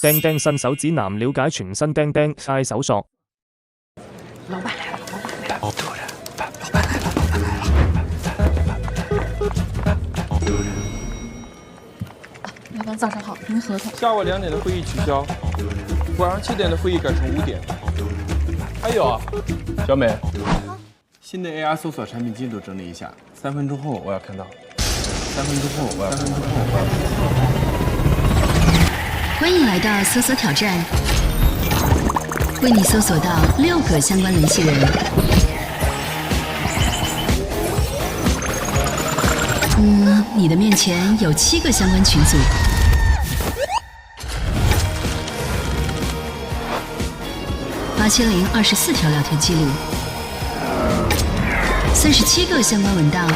釘釘新手指南，了解全新釘釘 AI 搜索。老板来了，老板来了，老板来了，老板早上好，您合同。下午2点的会议取消，晚上7点的会议改成5点。还有啊，小美，新的 AI 搜索产品进度整理一下，3分钟后我要看到。欢迎来到搜索挑战，为你搜索到6个相关联系人。你的面前有7个相关群组。8024条聊天记录，37个相关文档。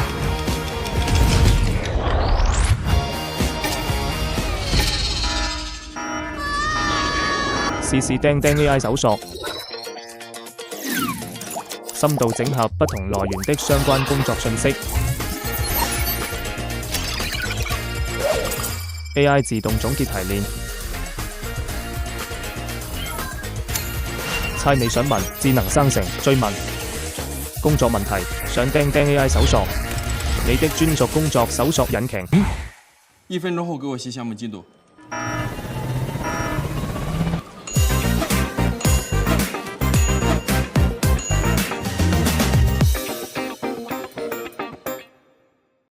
試試釘釘 AI 搜索，深度整合不同來源的相關工作訊息。AI 自動總結提煉，猜你想問，智能生成追問，工作問題上釘釘 AI 搜索，你的專屬工作搜索引擎。1分鐘後給我寫項目進度。